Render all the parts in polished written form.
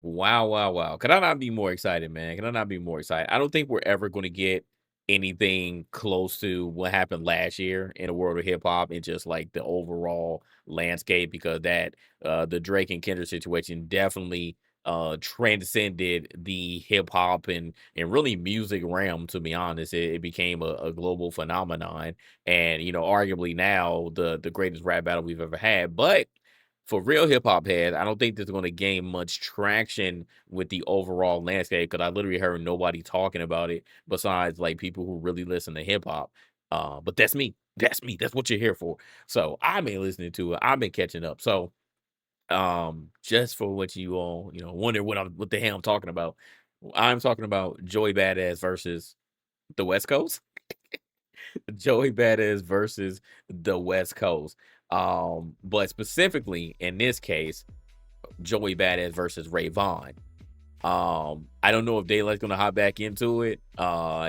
Wow, wow, wow. Could I not be more excited, man? Could I not be more excited? I don't think we're ever going to get anything close to what happened last year in the world of hip hop and just like the overall landscape because that the Drake and Kendrick situation definitely transcended the hip hop and really music realm, to be honest. It became a global phenomenon and arguably now the greatest rap battle we've ever had. But for real hip hop heads, I don't think this is going to gain much traction with the overall landscape because I literally heard nobody talking about it besides like people who really listen to hip hop. But that's me. That's me. That's what you're here for. So I've been listening to it. I've been catching up. So just for what you all wonder what the hell I'm talking about. I'm talking about Joey Badass versus the West Coast. Joey Badass versus the West Coast. But specifically in this case, Joey Badass versus Ray Vaughn. I don't know if Daylight's gonna hop back into it.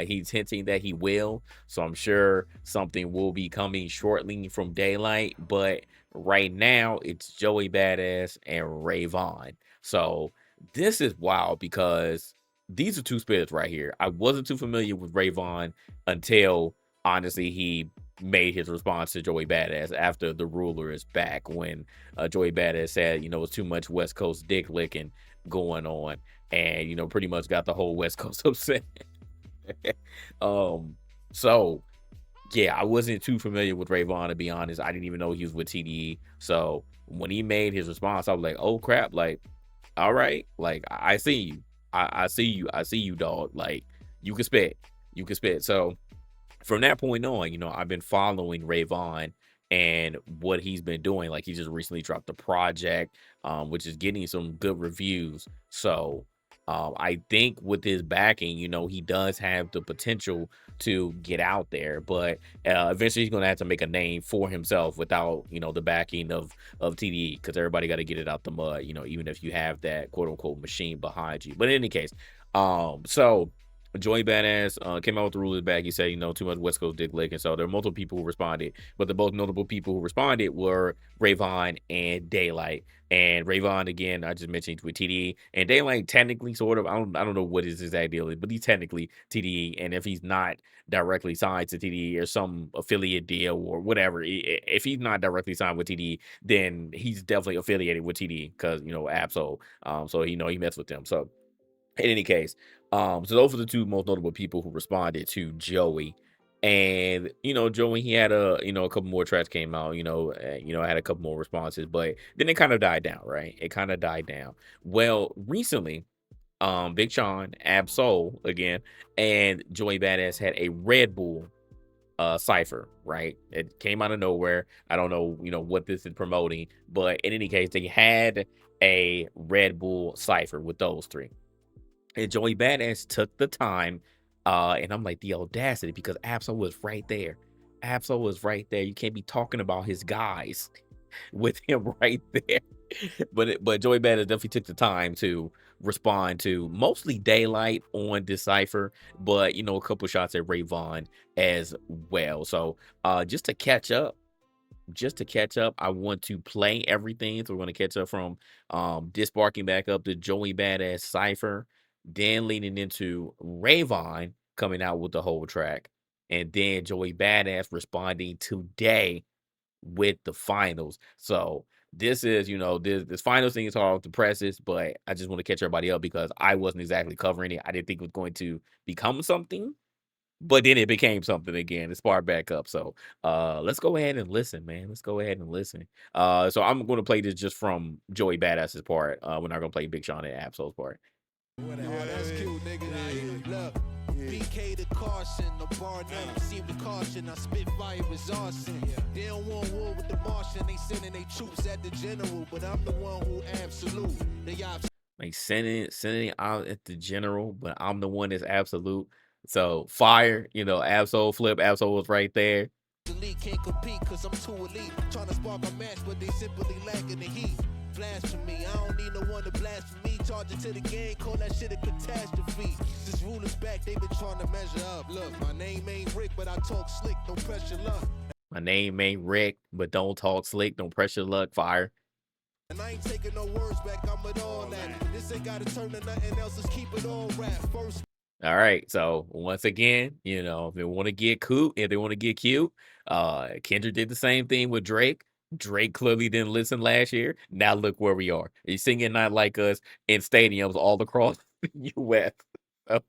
He's hinting that he will, so I'm sure something will be coming shortly from Daylight. But right now, it's Joey Badass and Ray Vaughn. So this is wild because these are two spirits right here. I wasn't too familiar with Ray Vaughn until honestly he made his response to Joey Badass after the ruler is back when Joey Badass said, it's too much West Coast dick licking going on and pretty much got the whole West Coast upset. um, so yeah, I wasn't too familiar with Ray Vaughn to be honest. I didn't even know he was with TDE. So when he made his response, I was like, oh crap, like, all right, like I see you. I see you. I see you, dog. Like you can spit. You can spit. So from that point on, I've been following Ray Vaughn and what he's been doing. Like he just recently dropped a project, which is getting some good reviews. So I think with his backing, he does have the potential to get out there, but eventually he's gonna have to make a name for himself without, the backing of TDE because everybody got to get it out the mud, even if you have that quote unquote machine behind you. But in any case, so Joey Badass came out with the rulers back. He said, too much West Coast dick lick. And so there are multiple people who responded, but the most notable people who responded were Ray Vaughn and Daylight. And Ray Vaughn, again, I just mentioned with TDE and Daylight technically sort of, I don't know what his exact deal is, but he's technically TDE. And if he's not directly signed to TDE or some affiliate deal or whatever, if he's not directly signed with TDE, then he's definitely affiliated with TDE because, Absol. So, he messed with them. So, in any case, so those were the two most notable people who responded to Joey. And Joey, he had a couple more tracks came out, had a couple more responses, but then it kind of died down, right? It kind of died down. Well, recently, Big Sean, Absol again, and Joey Badass had a Red Bull cipher, right? It came out of nowhere. I don't know, what this is promoting, but in any case, they had a Red Bull cipher with those three. And Joey Badass took the time, and I'm like, the audacity, because Absol was right there. Absol was right there. You can't be talking about his guys with him right there. But Joey Badass definitely took the time to respond to mostly Daylight on Decipher, but a couple shots at Ray Vaughn as well. So just to catch up, I want to play everything. So we're going to catch up from disbarking back up to Joey Badass Cypher, then leading into Ray Vaughn coming out with the whole track, and then Joey Badass responding today with the finals. So this is, this finals thing is hard off the presses, but I just want to catch everybody up because I wasn't exactly covering it. I didn't think it was going to become something, but then it became something again. It sparked back up. So let's go ahead and listen, man. Let's go ahead and listen. So I'm gonna play this just from Joey Badass's part. We're not gonna play Big Sean and Absol's part. That's cute, nigga. Look, BK the caution, no bar none. Receive the caution, I spit fire is arson. They don't want war with the Martian, they sending their troops at the general, but I'm the one who absolute. They Like sending out at the general, but I'm the one that's absolute. So fire, Absol flip, Absol was right there. elite can't compete cause I'm too elite. Trying to spark a match, but they simply lacking the heat. Blasphemy, I don't need no one to blaspheme. Charge it to the game, call that shit a catastrophe. This ruler's back, they been trying to measure up. Look, my name ain't Rick, but I talk slick, no pressure luck. My name ain't Rick, but don't talk slick, don't pressure luck, fire. And I ain't taking no words back, I'm at all that. This ain't gotta turn to nothing else, let's keep it all rap. First All right. So once again, if they want to get cute, if they want to get cute, Kendrick did the same thing with Drake. Drake clearly didn't listen last year. Now look where we are. He's singing "Not Like Us" in stadiums all across the U.S. So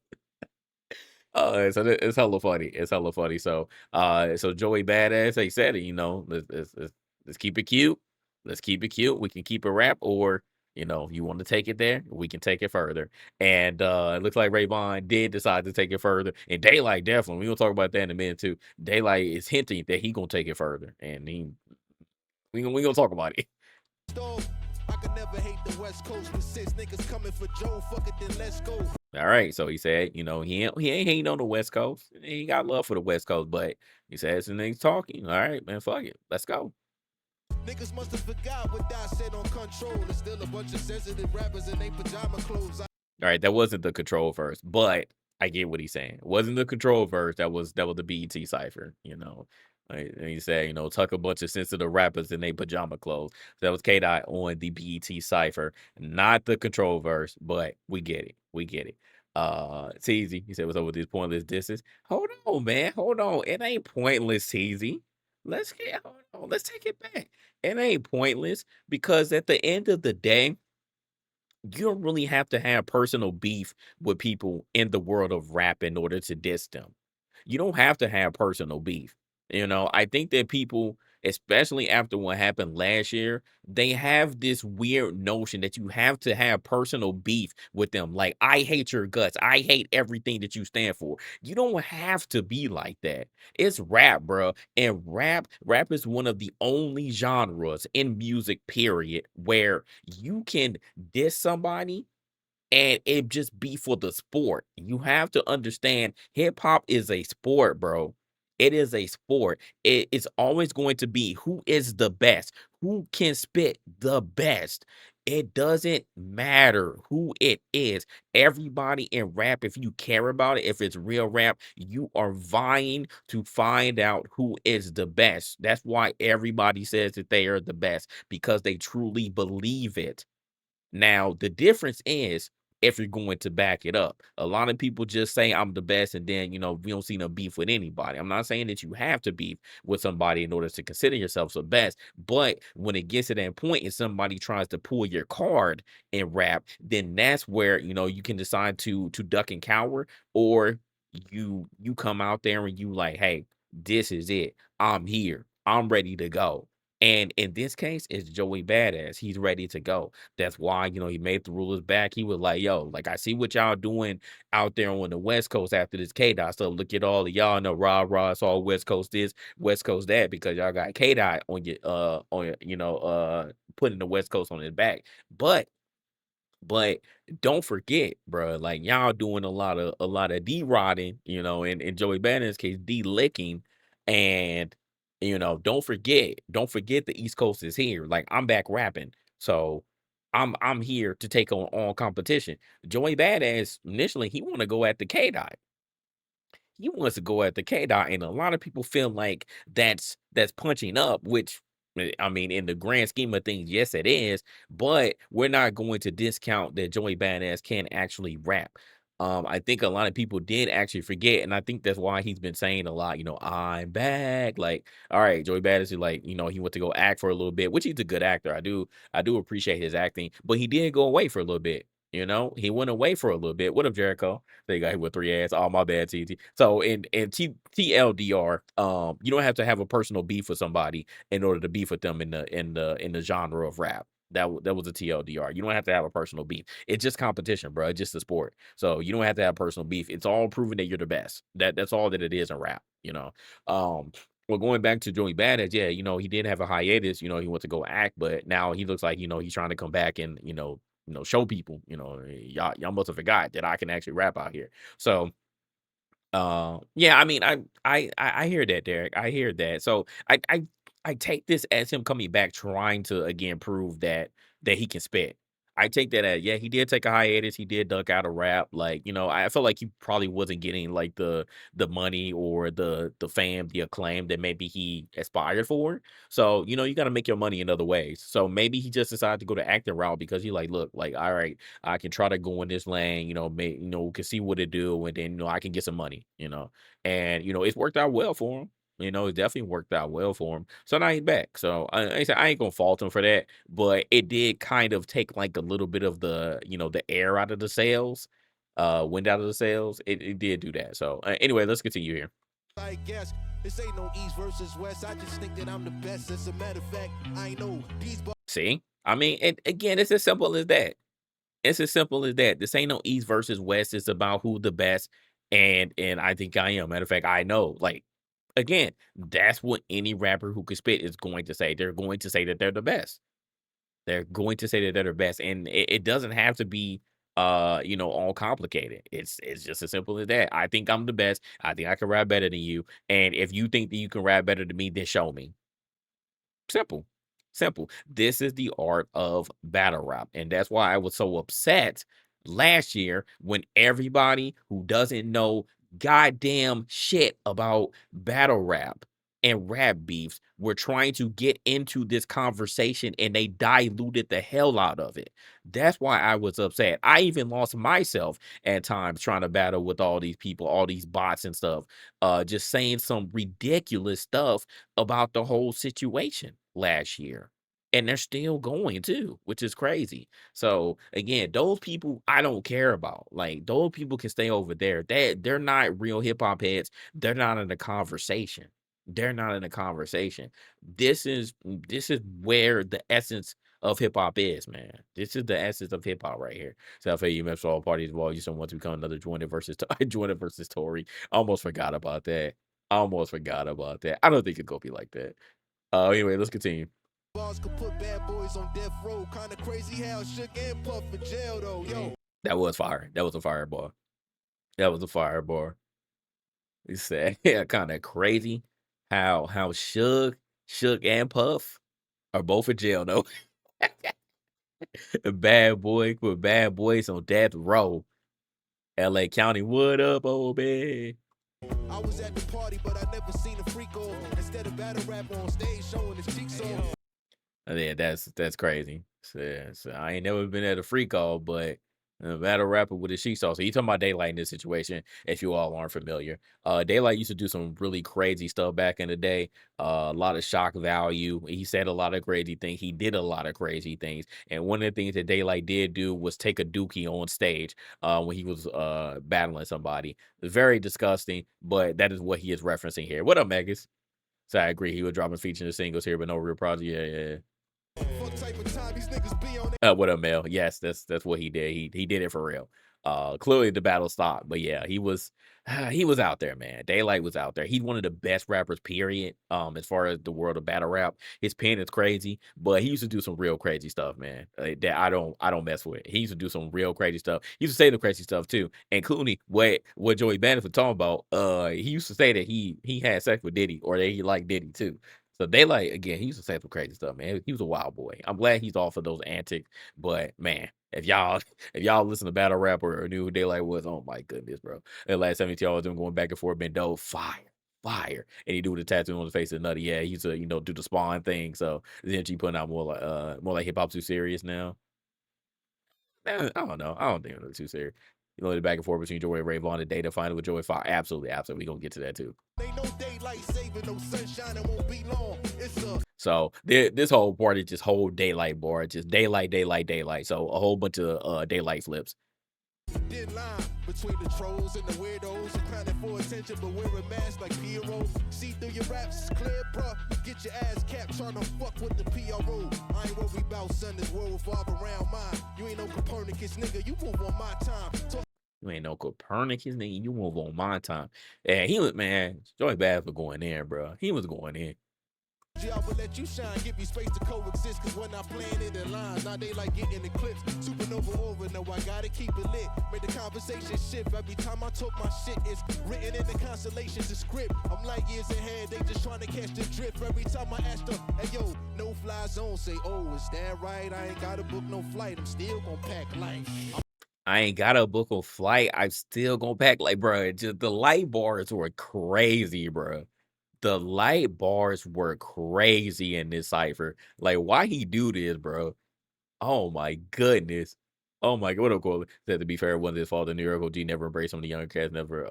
it's hella funny. It's hella funny. So Joey Badass, they said it. Let's keep it cute. Let's keep it cute. We can keep it rap, or if you want to take it there, we can take it further. And it looks like Ray Vaughn did decide to take it further. And Daylight definitely. We gonna talk about that in a minute too. Daylight is hinting that he gonna take it further, and we gonna talk about it. off, I could never hate the West Coast with 6 niggas coming for Joe. Fuck it, then let's go. All right, so he said, he ain't hating on the West Coast. He got love for the West Coast, but he says and he's talking. All right, man, fuck it, let's go. Niggas must have forgot what I said on control. There's still a bunch of sensitive rappers in they pajama clothes. All right, that wasn't the control verse, but I get what he's saying. It wasn't the control verse. That was the BET cipher. And he said, tuck a bunch of sensitive rappers in their pajama clothes. So that was K Dot on the BET cipher, not the control verse, but we get it. We get it. Teasy, he said, what's up with these pointless disses? Hold on, man. Hold on. It ain't pointless, Teasy. Hold on. Let's take it back. It ain't pointless because at the end of the day, you don't really have to have personal beef with people in the world of rap in order to diss them. You don't have to have personal beef. I think that people, especially after what happened last year, they have this weird notion that you have to have personal beef with them. Like, I hate your guts. I hate everything that you stand for. You don't have to be like that. It's rap, bro. And rap is one of the only genres in music, period, where you can diss somebody and it just be for the sport. You have to understand hip hop is a sport, bro. It is a sport. It is always going to be who is the best, who can spit the best. It doesn't matter who it is. Everybody in rap, if you care about it, if it's real rap, you are vying to find out who is the best. That's why everybody says that they are the best because they truly believe it. Now, the difference is if you're going to back it up. A lot of people just say I'm the best, and then we don't see no beef with anybody. I'm not saying that you have to beef with somebody in order to consider yourself the best, but when it gets to that point and somebody tries to pull your card in rap, then that's where you can decide to duck and cower, or you come out there and you like, hey, this is it. I'm here. I'm ready to go. And in this case, it's Joey Badass. He's ready to go. That's why, he made the rulers back. He was like, yo, like, I see what y'all doing out there on the West Coast after this K-Dot stuff. Look at all of y'all know rah, it's all West Coast this, West Coast that, because y'all got K-Dot on putting the West Coast on his back. But don't forget, bro, like y'all doing a lot of D-rodding, in Joey Badass case, D-licking, and don't forget the East Coast is here. Like, I'm back rapping. So I'm here to take on all competition. Joey Badass initially he want to go at the K Dot. He wants to go at the K Dot, and a lot of people feel like that's punching up, which I mean, in the grand scheme of things, yes, it is. But we're not going to discount that Joey Badass can actually rap. I think a lot of people did actually forget, and I think that's why he's been saying a lot. I'm back. Like, all right, Joey Badass is like, he went to go act for a little bit, which he's a good actor. I do appreciate his acting, but he did go away for a little bit. He went away for a little bit. What up, Jericho? They got hit with 3 ads. Oh, my bad, TT. So in TLDR, you don't have to have a personal beef with somebody in order to beef with them in the genre of rap. That was a TLDR. You don't have to have a personal beef. It's just competition, bro. It's just a sport. So you don't have to have personal beef. It's all proving that you're the best. That's all that it is in rap. Well, going back to Joey Badass, yeah, he did have a hiatus. He went to go act, but now he looks like he's trying to come back and show people, y'all must have forgot that I can actually rap out here. So, yeah, I mean, I hear that, Derek. I hear that. So I take this as him coming back, trying to again prove that he can spit. I take that as, yeah, he did take a hiatus. He did duck out of rap. Like, I felt like he probably wasn't getting like the money or the fame, the acclaim that maybe he aspired for. So, you got to make your money in other ways. So maybe he just decided to go the acting route because he like, look, like, all right, I can try to go in this lane, can see what it do, and then I can get some money. And it's worked out well for him. It definitely worked out well for him. So now he's back. So I ain't gonna fault him for that, but it did kind of take like a little bit of the air out of the sails, wind out of the sails. It did do that. So anyway, let's continue here. I guess this ain't no East versus West. I just think that I'm the best. As a matter of fact, I know these See, I mean, and again, it's as simple as that. It's as simple as that. This ain't no East versus West. It's about who the best, and I think I am. Matter of fact, I know. Like again, that's what any rapper who can spit is going to say. They're going to say that they're the best. They're going to say that they're the best, and it doesn't have to be, all complicated. It's just as simple as that. I think I'm the best. I think I can rap better than you, and if you think that you can rap better than me, then show me. Simple. Simple. This is the art of battle rap. And that's why I was so upset last year when everybody who doesn't know goddamn shit about battle rap and rap beefs were trying to get into this conversation and they diluted the hell out of it. That's why I was upset. I even lost myself at times trying to battle with all these people, all these bots and stuff, just saying some ridiculous stuff about the whole situation last year. And they're still going too, which is crazy. So again, those people I don't care about. Like those people can stay over there. They're not real hip hop heads. They're not in the conversation. They're not in the conversation. This is where the essence of hip hop is, man. This is the essence of hip hop right here. So if you mentioned all parties involved, you don't want to become another Jointed versus Jointed versus Tory. Almost forgot about that. Almost forgot about that. I don't think it's gonna be like that. Anyway, let's continue. bars could put bad boys on death row. Kinda crazy how Shook and Puff in jail though. Yo. That was fire. That was a fireball. That was a fireball. He said, yeah, kind of crazy how Shook and Puff are both in jail though. Bad boy with bad boys on death row. LA County, what up, old man? I was at the party, but I never seen a freak on. Instead of battle rap on stage showing his cheeks on. Yeah, that's crazy. So I ain't never been at a free call, but battle rapper with a sheet sauce. So you talking about Daylight in this situation, if you all aren't familiar. Daylight used to do some really crazy stuff back in the day. A lot of shock value. He said a lot of crazy things. He did a lot of crazy things. And one of the things that Daylight did do was take a dookie on stage when he was battling somebody. Very disgusting, but that is what he is referencing here. What up, Megas? So I agree. He was dropping features singles here, but no real project. Yeah, yeah. What up, Mel? Yes, that's what he did. He did it for real. Clearly the battle stopped, but yeah, he was he was out there, man. Daylight was out there. He's one of the best rappers, period. As far as the world of battle rap, his pen is crazy, but he used to do some real crazy stuff, man. That I don't mess with. He used to do some real crazy stuff. He used to say the crazy stuff too, including what Joey Bada was talking about. He used to say that he had sex with Diddy or that he liked Diddy too. So Daylight again, he used to say some crazy stuff, man. He was a wild boy. I'm glad he's off of those antics, but man, if y'all if y'all listen to battle rap or knew who Daylight was, oh my goodness, bro. The last 17 hours them going back and forth, been dope, fire. And he do the tattoo on his face of Nutty. Yeah, he used to, do the spawn thing. So then she putting out more like hip hop too serious now. I don't know. I don't think it's too serious. The back and forth between Joey and Ray Vaughn and Data find with Joey Fire. Absolutely. We gonna get to that too. Ain't no daylight saving, no sunshine, it won't be long. It's a So this whole party just whole daylight bar, just daylight. So a whole bunch of daylight flips. thin line between the trolls and the weirdos. You're clowning for attention, but wearing masks like heroes. See through your raps, it's clear, bruh. Get your ass capped trying to fuck with the PRO. I ain't worried about son, this world revolve around mine. You ain't no Copernicus, nigga, you move on my time. You ain't no Copernicus, nigga. You move on my time. And he was, man, Joey Bad for going in, bro. He was going in. I will let you shine, give me space to coexist. Cause when I plan it in lines, now they like getting eclipsed. Supernova over, no, I gotta keep it lit. Make the conversation shift. Every time I talk my shit, it's written in the constellations, the script. I'm like years ahead, they just trying to catch the drift. Every time I ask them, hey yo, no fly zone, say, oh, is that right? I ain't gotta book no flight, I'm still gonna pack light. I ain't got a book a flight. I'm still gonna pack like, bro. Just the light bars were crazy, bro. The light bars were crazy in this cipher. Like, why he do this, bro? Oh my goodness. Oh my god, what up, Corley? Said to be fair, it wasn't his fault. The New York OG never embraced some of the younger cats, never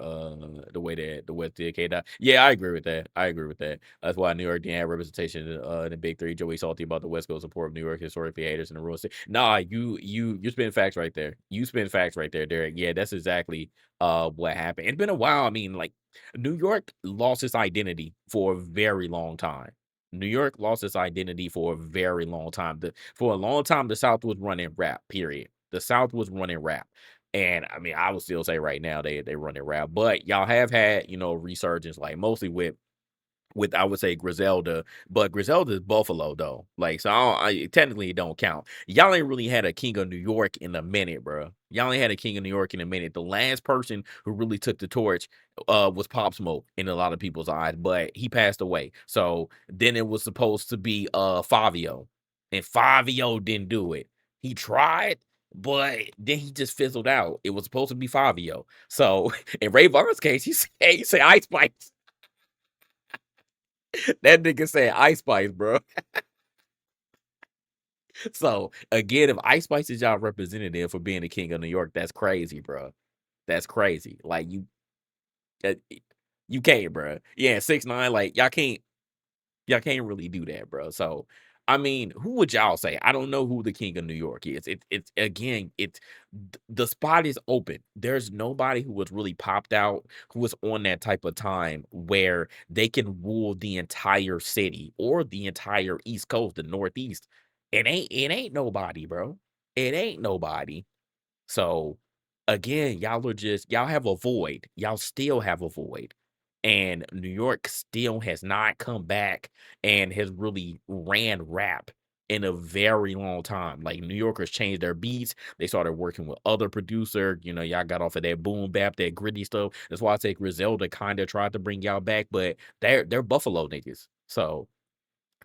the way that the West did K Dot. Yeah, I agree with that. I agree with that. That's why New York didn't have representation in the big three. Joey salty about the West Coast support of New York historically haters in the rural state. Nah, you spin facts right there. You spin facts right there, Derek. Yeah, that's exactly what happened. It's been a while. I mean, like New York lost its identity for a very long time. New York lost its identity for a very long time. For a long time, the South was running rap, period. The South was running rap. And I mean, I would still say right now they running rap, but y'all have had, resurgence, like mostly with I would say Griselda, but Griselda is Buffalo though. Like so, technically it don't count. Y'all ain't really had a King of New York in a minute, bro. Y'all ain't had a King of New York in a minute. The last person who really took the torch was Pop Smoke in a lot of people's eyes, but he passed away. So then it was supposed to be Fabio, and Fabio didn't do it. He tried. But then he just fizzled out. It was supposed to be Fabio. So in Ray Vaughn's case, he said Ice Spice. That nigga said Ice Spice, bro. So again, if Ice Spice is y'all representative for being the king of New York, that's crazy, bro. That's crazy. Like uh, you can't, bro. Yeah, 6ix9ine. Like y'all can't really do that, bro. So, I mean, who would y'all say? I don't know who the king of New York is. It's again, the spot is open. There's nobody who was really popped out who was on that type of time where they can rule the entire city or the entire East Coast, the Northeast. It ain't nobody, bro. It ain't nobody. So again, y'all have a void. Y'all still have a void. And New York still has not come back and has really ran rap in a very long time. Like New Yorkers changed their beats. They started working with other producer. Y'all got off of that boom bap, that gritty stuff. That's why I say Griselda kind of tried to bring y'all back, but they're Buffalo niggas. So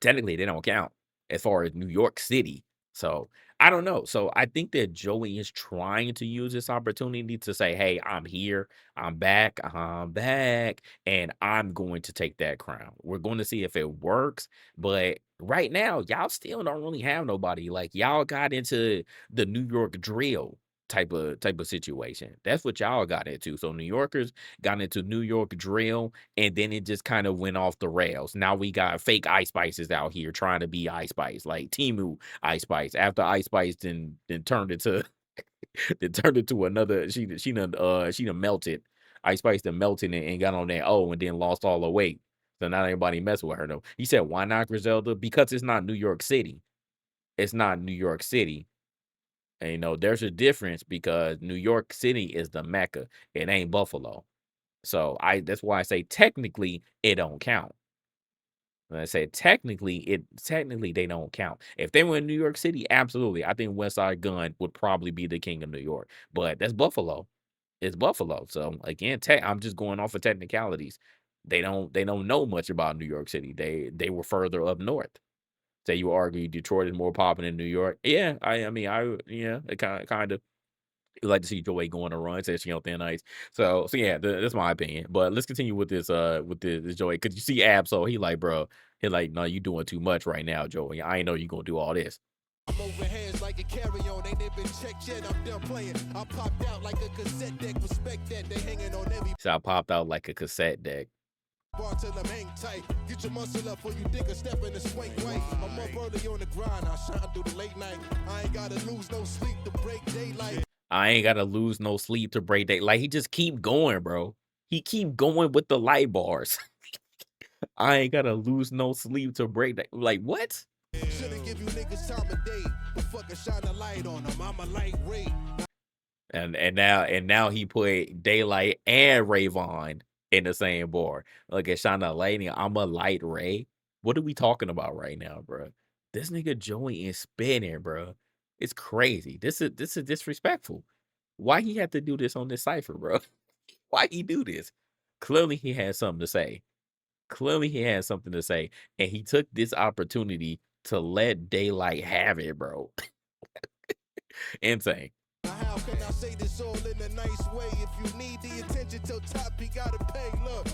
technically they don't count as far as New York City. So I don't know. So I think that Joey is trying to use this opportunity to say, hey, I'm here, I'm back, and I'm going to take that crown. We're going to see if it works. But right now, y'all still don't really have nobody. Like y'all got into the New York drill type of situation. That's what y'all got into. So New Yorkers got into New York drill, and then it just kind of went off the rails. Now we got fake Ice Spices out here trying to be Ice Spice, like Timu Ice Spice. After Ice Spice then turned into then turned into another. She done melted. Ice Spice done melted and got on that and then lost all the weight. So not anybody mess with her though. He said, "Why not Griselda? Because it's not New York City. It's not New York City." And there's a difference because New York City is the Mecca. It ain't Buffalo. So that's why I say technically it don't count. When I say technically they don't count. If they were in New York City, absolutely. I think West Side Gun would probably be the king of New York. But that's Buffalo. It's Buffalo. So again, I'm just going off of technicalities. They don't know much about New York City. They were further up north. Say you argue Detroit is more popping than New York. Yeah, yeah, it kind of like to see Joey go on a run, especially on thin ice. So yeah, that's my opinion. But let's continue with this Joey, because you see Ab, so he like, no, you doing too much right now, Joey. I ain't know you gonna do all this. I'm over hands like a carry-on, ain't been checked yet, I'm done playing. I popped out like a cassette deck, respect that, they hanging on every So I popped out like a cassette deck. bar till I'm hang tight. Get your muscle up before you think of stepping the swing right. I'm up early on the grind, I shine through the late night. I ain't gotta lose no sleep to break daylight. I ain't gotta lose no sleep to break day. Like he just keep going, bro. He keep going with the light bars. I ain't gotta lose no sleep to break that. Like what? Shouldn't give you niggas time of day, but fucking shine a light on them. I'm a lightweight. And now he put Daylight and Ray Vaughn in the same bar. Look at Shauna Lady. I'm a light Ray. What are we talking about right now, bro? This nigga Joey is spinning, bro. It's crazy. This is disrespectful. Why he had to do this on this cipher, bro? Why he do this? Clearly he had something to say. Clearly he had something to say, and he took this opportunity to let Daylight have it, bro. Insane. How can I say this all in a nice way? If you need the attention till top, you gotta pay. Look.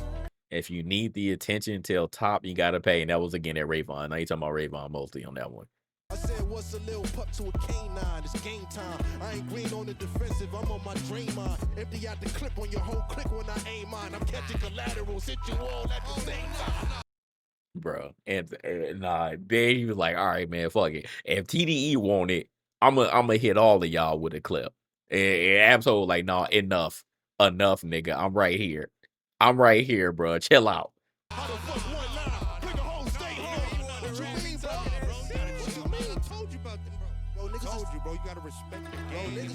If you need the attention till top, you gotta pay. And that was again at Rayvon. Now you talking about Rayvon mostly on that one. I said, what's a little pup to a canine? It's game time. I ain't green on the defensive. I'm on my dream mind. Empty out the clip on your whole click when I aim mine. I'm catching collaterals. Hit you all at the same time. Bro, and nah, then he was like, all right, man, fuck it. If TDE want it, I'm gonna hit all of y'all with a clip. And Absol like, nah, enough, nigga. I'm right here. I'm right here, bro. Chill out. How the fuck one line? Bring a whole state here. What you mean, bro? What you mean? Told you about them, bro. Bro, niggas told you, bro. You gotta respect the game.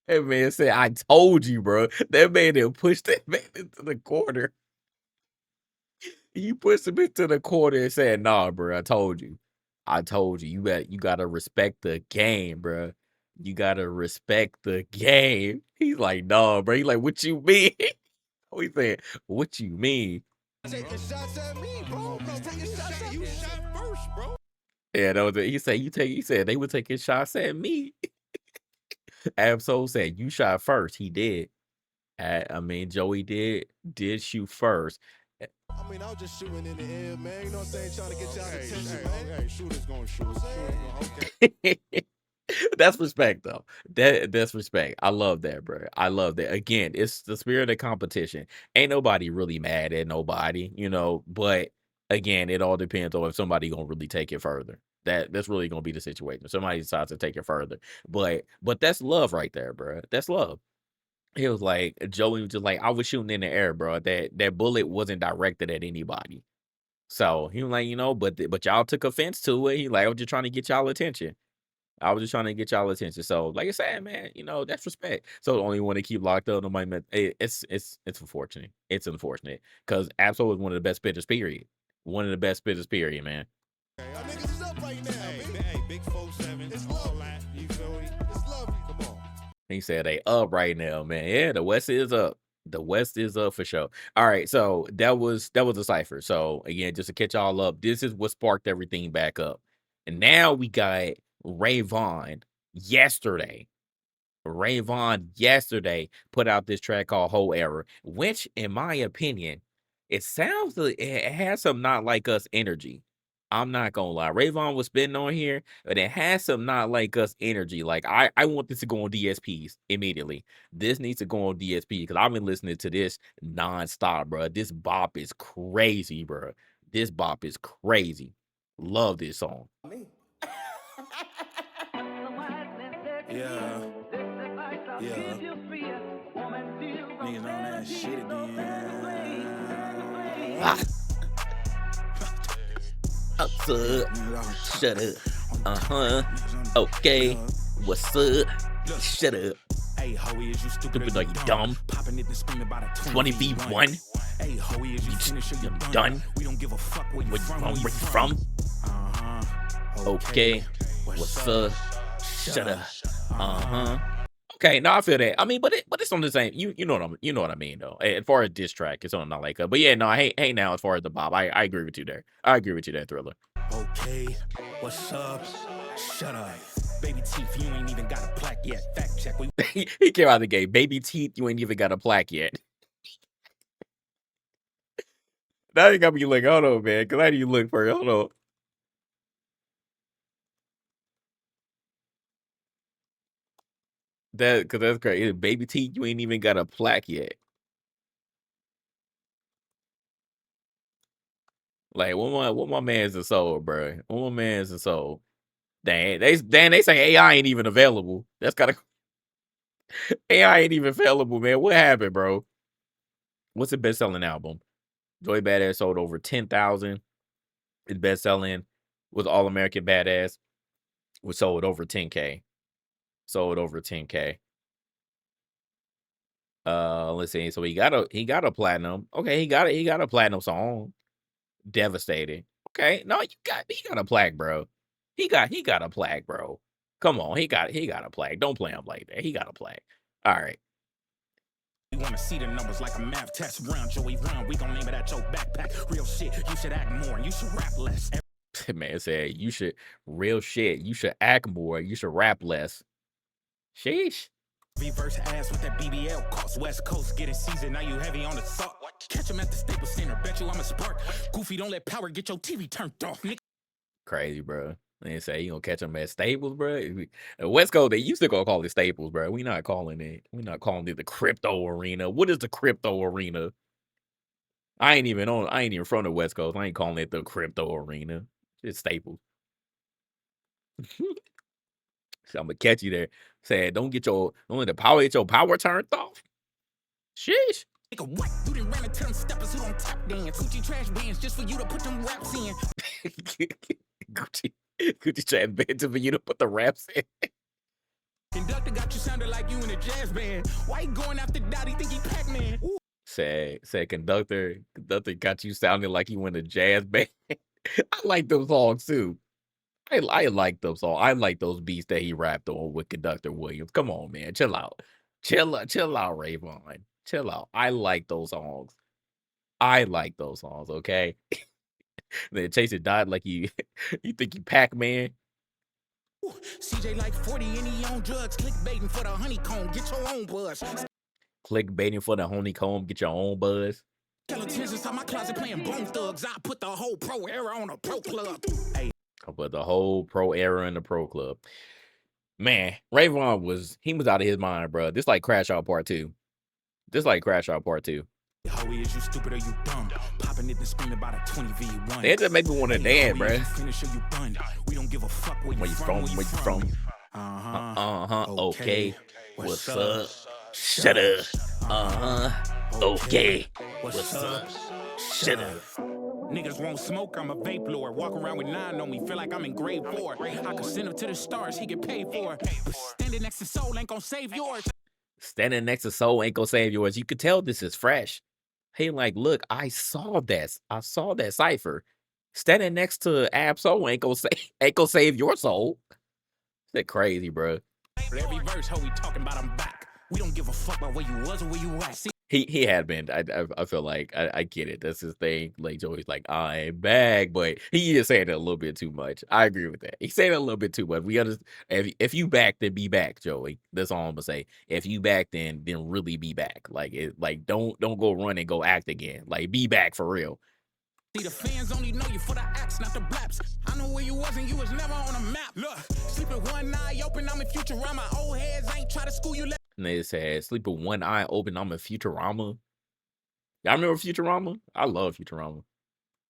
That man said, I told you, bro. That man didn't push that man into the corner. He pushed him into the corner and said, nah, bro, I told you. I told you. You gotta respect the game, bro. You gotta respect the game. He's like, nah, bro. He's like, what you mean? We said, what you mean? Taking shots at me, bro. Taking shots at you. Shot first, bro. Yeah, that was it. He said they were taking shots at me. Absol said, you shot first. He did. I mean, Joey did shoot first. I mean, I was just shooting in the air, man. You know what I'm saying? Trying to get y'all attention, man. Hey, shooters gonna shoot. Okay. That's respect, though. That's respect. I love that, bro. I love that. Again, it's the spirit of competition. Ain't nobody really mad at nobody, but again, it all depends on if somebody gonna really take it further. That's really gonna be the situation. Somebody decides to take it further. But that's love right there, bro. That's love. He was like, Joey was just like, I was shooting in the air, bro. That bullet wasn't directed at anybody. So he was like, but y'all took offense to it. He like, I was just trying to get y'all attention. I was just trying to get y'all attention. So, like I said, man, that's respect. So the only one to keep locked up, nobody meant it's unfortunate. It's unfortunate because Absol was one of the best spitters, period. One of the best spitters, period, man. Y'all niggas is up right now, hey, big 4-7. It's all that. You feel me? It's lovely. Come on. He said they up right now, man. Yeah, the West is up. The West is up for sure. All right, so that was a cipher. So again, just to catch y'all up, this is what sparked everything back up. And now we got Vaughn yesterday. Vaughn yesterday put out this track called Whole Error, which, in my opinion, it sounds like it has some Not Like Us energy. I'm not gonna lie. Vaughn was spitting on here, but it has some Not Like Us energy. Like I want this to go on DSPs immediately. This needs to go on DSP because I've been listening to this nonstop, bro. This bop is crazy, bro. This bop is crazy. Love this song. Me. Yeah. Yeah. Niggas on that shit again. Ah. Shut up. Okay. What's up? Shut up. Hey, Hoey, is you Stupid, are you dumb? Popping it and screaming about a 20v1. Hey, Hoey, is you finished or you done? We don't give a fuck where you from. Where you from? Okay. What's up? Shut up. Okay, no, I feel that. I mean, but it's on the same. You know what I mean though. As far as diss track, it's on Not Like Us. But yeah, no, hey now as far as the Bob, I agree with you there. I agree with you there, Thriller. Okay, what's up? Shut up. Baby teeth, you ain't even got a plaque yet. Fact check. He came out of the gate. Baby teeth, you ain't even got a plaque yet. Now you got me like, hold on, man. Cause how do you look for it? Hold on. Cause that's crazy. Baby teeth, you ain't even got a plaque yet. Like, what my man's a soul, bro? What my man's a soul? Dang, they say AI ain't even available. That's gotta AI ain't even available, man. What happened, bro? What's the best selling album? Joey Badass sold over 10,000. His best selling was All American Badass, was sold over 10K. Sold over 10K. Let's see. So he got a platinum. Okay, he got a platinum song. Devastating. Okay, no, he got a plaque, bro. He got a plaque, bro. Come on, he got a plaque. Don't play him like that. He got a plaque. All right. We wanna see the numbers like a math test. Round Joey round, we gon' name it at your backpack. Real shit, you should act more, you should rap less. Man said you should real shit. You should act more. You should rap less. Sheesh. Reverse ass with that BBL cost. West Coast getting seasoned, now you heavy on the salt. Catch him at the Staples Center, bet you I'm a spark. Goofy, don't let power get your TV turned off, nigga. Crazy, bro. They say you gonna catch them at Staples, bro. West Coast, they used to go call it Staples, bro. We not calling it. We not calling it the crypto arena. What is the crypto arena? I ain't even from the West Coast. I ain't calling it the crypto arena. It's Staples. So I'm gonna catch you there. Saying don't let the power get your power turned off. Sheesh. Nigga, what? You done ran into them steppers who don't tap dance. Gucci trash bands just for you to put them raps in. Gucci trash bands for you to put the raps in. Conductor got you sounding like you in a jazz band. Why you going after Dottie? Think he Pac-Man? Said conductor got you sounding like you in a jazz band. I like those songs too. I like those songs. I like those beats that he rapped on with Conductor Williams. Come on, man. Chill out. Chill out, Ray Vaughn. Chill out. I like those songs. Okay? Then Chase it died like you think you Pac-Man. CJ like 40 and he on drugs. Clickbaiting for the honeycomb. Get your own buzz. Clickbaiting for the honeycomb. Get your own buzz. Skeletons inside my closet playing Bone Thugs. I put the whole pro era on a pro club. Hey. I put the whole pro era in the pro club. Man, Ray Vaughn was out of his mind, bro. This like Crash Out Part 2. Howie, is you stupid or you dumb? Popping it and screaming about a 20v1. They just make me want to dance, bro. Finish or you done. We don't give a fuck where you from. Okay. What's up? Shut up. Okay. What's up? Shut up. Niggas won't smoke, I'm a vape lord. Walk around with 9 on me, feel like I'm in grade 4. I could send him to the stars, he get paid for it. But standing next to Soul ain't gonna save yours. Standing next to Soul ain't gonna save yours. You could tell this is fresh. Hey, like, look, I saw that cipher. Standing next to Ab Soul ain't gonna save your soul. That crazy, bro. Every verse, how we talking about I'm back. We don't give a fuck about where you was or where you at. He had been. I feel like I get it. That's his thing. Like Joey's like, I'm back, but he is saying it a little bit too much. I agree with that. He's saying it a little bit too much. We understand. If you back, then be back, Joey. That's all I'm gonna say. If you back, then really be back. Like don't go run and go act again. Like be back for real. See, the fans only know you for the acts, not the blaps. I know where you was and you was never on a map. Look, sleeping one eye open, I'm in Futurama. Old heads ain't try to school you. And they said, sleep with one eye open, I'm a Futurama. Y'all remember Futurama? I love Futurama.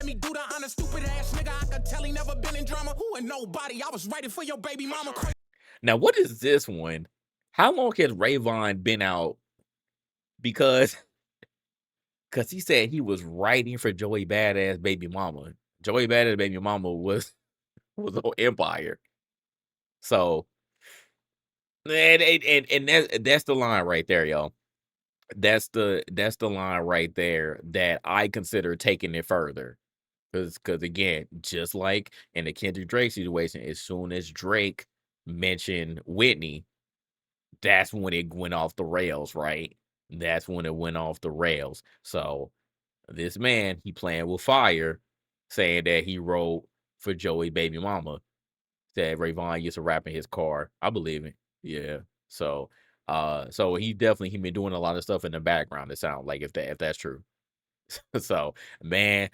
Let me do the honest, stupid ass nigga. I could tell he never been in drama. Who and nobody, I was writing for your baby mama. Now, what is this one? How long has Ray Vaughn been out? Because he said he was writing for Joey Badass baby mama. Joey Badass baby mama was on Empire. So, and that's the line right there, y'all. That's the line right there that I consider taking it further. Because again, just like in the Kendrick Drake situation, as soon as Drake mentioned Whitney, that's when it went off the rails, right? That's when it went off the rails. So this man, he playing with fire, saying that he wrote for Joey baby mama. That Ray Vaughn used to rap in his car. I believe it. Yeah. So he been doing a lot of stuff in the background. It sounds like if that's true. So man,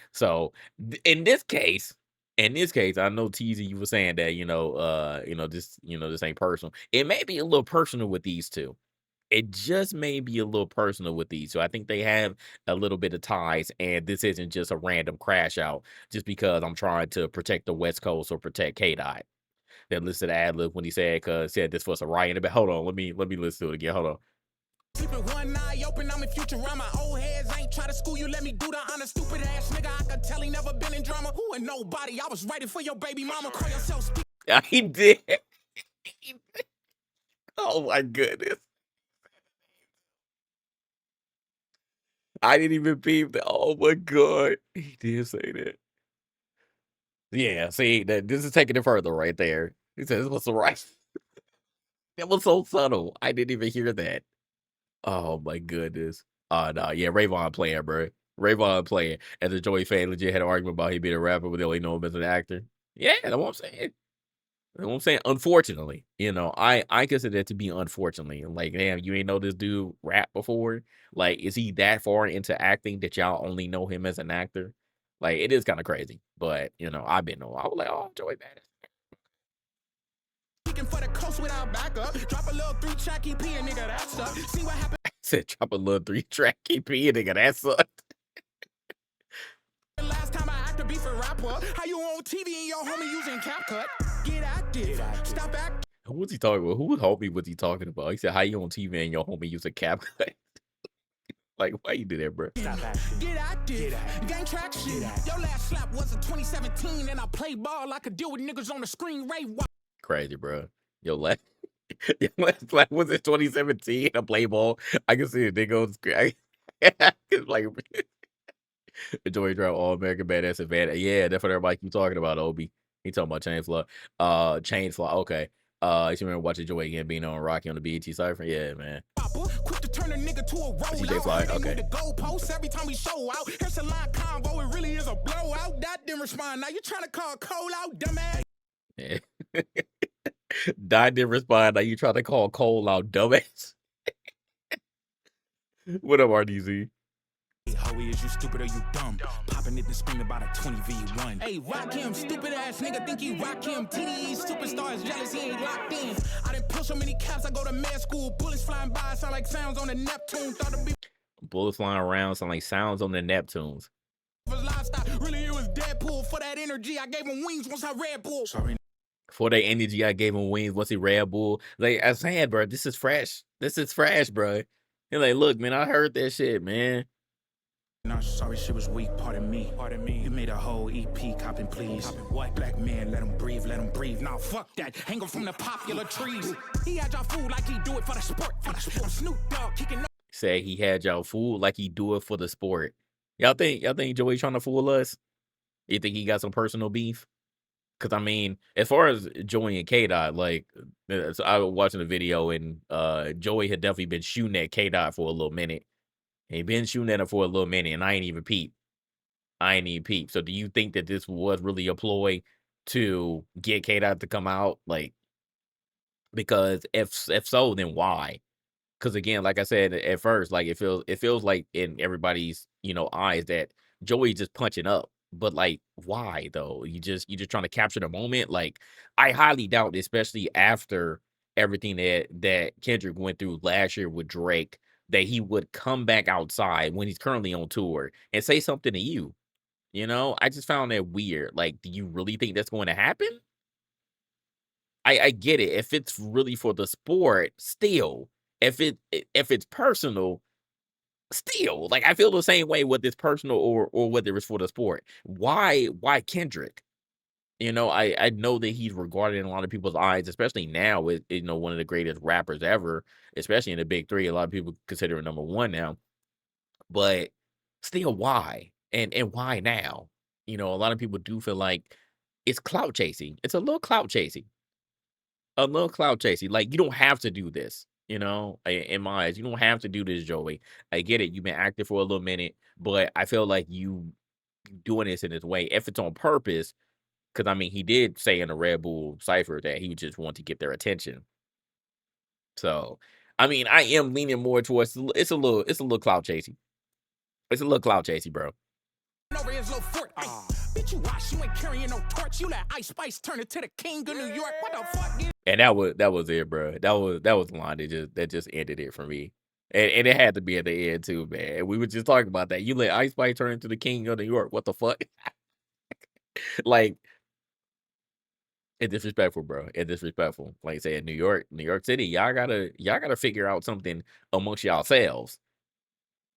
in this case, I know TZ, you were saying that this ain't personal. It may be a little personal with these two. It just may be a little personal with these. So I think they have a little bit of ties, and this isn't just a random crash out just because I'm trying to protect the West Coast or protect K-Dot. That listed ad lib when he said this was a riot. But hold on, let me listen to it again. Hold on. Sleeping one eye open, I'm in Futurama. Old heads ain't try to school you. Let me do the honest, stupid ass nigga. I could tell he never been in drama. Who and nobody, I was writing for your baby mama. Call yourself Yeah, he did. Oh my goodness. I didn't even peep that. Oh my god, he did say that. Yeah, see that this is taking it further right there. He says, "What's the right?" That was so subtle. I didn't even hear that. Oh my goodness. Oh no, yeah, Vaughn playing, bro. Vaughn playing. As a Joey fan, legit had an argument about he being a rapper, but they only know him as an actor. Yeah, that's what I'm saying. That's what I'm saying. Unfortunately, I consider that to be unfortunately. Like, damn, you ain't know this dude rap before. Like, is he that far into acting that y'all only know him as an actor? Like, it is kind of crazy. But I've been on. I was like, oh, Joey Bada. For the coast without backup. Drop a little 3-track EP and nigga that's up. See what happens Said drop a little 3-track EP, nigga. That sucked. last time I acted beef a rapper. How you on TV and your homie using CapCut? Get active. Stop acting. Who was he talking about? Who homie was he talking about? He said, how you on TV and your homie use a cap cut? Like, why you do that, bro? Stop acting. Get active. Gain traction. Your last slap was in 2017 and I play ball. I could deal with niggas on the screen. Ray. Crazy, bro. Your last slap was in 2017. A play ball. I can see it. They go screen. It's like Joey Drop All American Badass Advantage. Yeah, that's what everybody keep talking about, Obi. He talking about Chain Flaw. Chain Flaw. Okay. You remember watching Joey again being on Rocky on the BET Cypher? Yeah, man. Quick to turn a nigga to a TJ Fly. Okay. The goalposts every time we show out. Here's a line combo. It really is a blowout. That didn't respond. Now you trying to call Cole out, dumbass? Yeah. Dot didn't respond. Now you trying to call Cole out, dumbass. What up, RDZ? Howie, is you stupid or you dumb? Popping it and screaming about a 20v1. Hey, rock him, stupid ass nigga think he rock him. TDE superstars jealous, he ain't locked in. I didn't pull so many caps, I go to med school. Bullets flying by, sound like sounds on the Neptune. Thought it'd be bullets flying around, sound like sounds on the Neptunes. Really, it was Deadpool. For that energy, I gave him wings once I Red Bull. Sorry. For that energy, I gave him wings once he Red Bull. Like I said, bro, this is fresh. This is fresh, bro. You're like, look, man, I heard that shit, man. Not sorry, shit was weak. Pardon me. Pardon me. You made a whole EP, copping, please. Copping what? Black man, let him breathe, let him breathe. Nah, fuck that. Hang him from the popular trees. He had y'all food like he do it for the sport. For the sport. Snoop Dogg kicking up. Say he had y'all fooled like he do it for the sport. Y'all think Joey trying to fool us? You think he got some personal beef? Because I mean, as far as Joey and K-Dot, like, so I was watching the video and Joey had definitely been shooting at K-Dot for a little minute. He been shooting at him for a little minute, and I ain't even peep. So do you think that this was really a ploy to get K-Dot to come out? Like, because if so, then why? Because again, like I said at first, like it feels like in everybody's eyes that Joey just punching up. But like, why though? You just trying to capture the moment. Like, I highly doubt, especially after everything that Kendrick went through last year with Drake, that he would come back outside when he's currently on tour and say something to you. I just found that weird. Like, do you really think that's going to happen? I get it. If it's really for the sport, still. If it's personal, still. Like, I feel the same way with this personal or whether it's for the sport. Why Kendrick? I know that he's regarded in a lot of people's eyes, especially now with one of the greatest rappers ever, especially in the big three. A lot of people consider him number one now. But still, why? And why now? A lot of people do feel like it's clout chasing. It's a little clout chasing. A little clout chasing. Like, you don't have to do this, in my eyes. You don't have to do this, Joey. I get it. You've been active for a little minute, but I feel like you doing this in this way, if it's on purpose, because I mean, he did say in the Red Bull Cypher that he would just want to get their attention. So, I mean, I am leaning more towards it's a little clout chasing. It's a little clout chasing, bro. Over his little fort. Bitch, you watch, you ain't carrying no torch. You let Ice Spice turn it to the king of New York. What the fuck? And that was it, bro. That was the line that just ended it for me. And it had to be at the end too, man. We were just talking about that. You let Ice Spice turn into the king of New York. What the fuck? Like, it's disrespectful, bro. It's disrespectful. Like I said, New York City, y'all gotta figure out something amongst yourselves.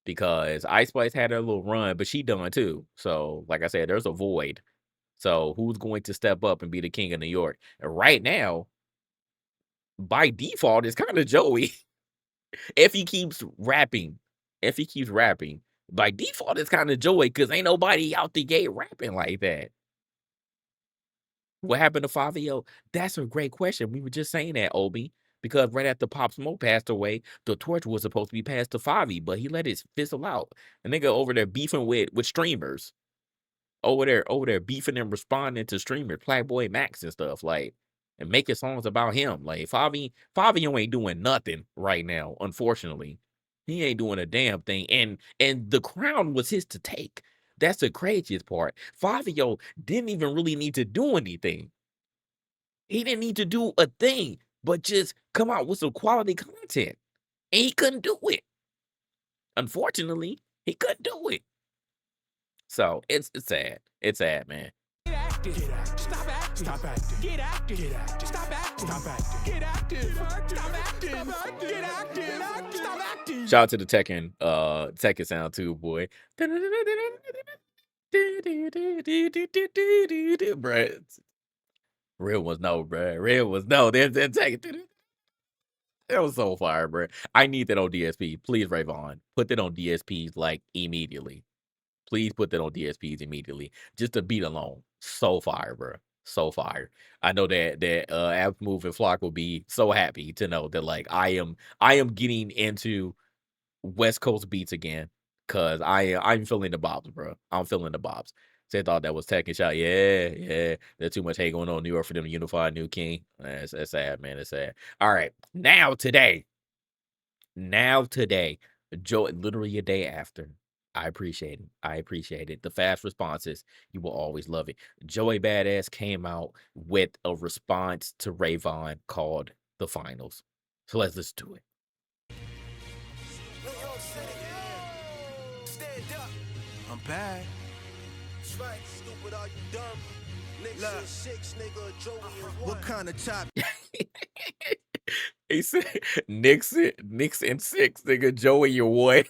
Because Ice Spice had her little run, but she done too. So, like I said, there's a void. So, who's going to step up and be the king of New York? And right now, by default, it's kind of Joey. If he keeps rapping, Like, default is kinda Joey because ain't nobody out the gate rapping like that. What happened to Fabio? That's a great question. We were just saying that, Obi, because right after Pop Smoke passed away, the torch was supposed to be passed to Favi, but he let it fizzle out. A nigga over there beefing with streamers. Over there beefing and responding to streamers, Playboy Max and stuff, like, and making songs about him. Like, Fabio ain't doing nothing right now, unfortunately. He ain't doing a damn thing. And the crown was his to take. That's the craziest part. Fabio didn't even really need to do anything. He didn't need to do a thing, but just come out with some quality content. And he couldn't do it. Unfortunately, he couldn't do it. So it's sad. It's sad, man. Get active. Get active. Stop acting. Stop acting. Get active. Get active. Stop acting. Stop acting. Get active. Stop acting. Get active. Stop acting. Shout out to the Tekken sound too, boy. Bruh. Real ones no, bruh. Real ones no. There's Tekken. That was so fire, bruh. I need that on DSP. Please, Ray Vaughn. Put that on DSPs like immediately. Please put that on DSPs immediately. Just the beat alone. So fire, bro. So fire. I know that Abs Move and Flock will be so happy to know that like I am getting into West Coast beats again. Cause I'm feeling the bobs, bro. I'm feeling the bobs. They thought that was Tekken shot. Yeah. There's too much hate going on in New York for them to unify a new king. That's sad, man. It's sad. All right. Now today, Joe, literally a day after. I appreciate it. I appreciate it. The fast responses, you will always love it. Joey Badass came out with a response to Ray Vaughn called The Finals. So let's listen to it. New York City. Stand up. I'm back. That's right. Stupid, are you dumb? Nigga said 6, nigga, Joey and 1. What kind of top? He said, Knicks and 6, nigga, Joey, your boy.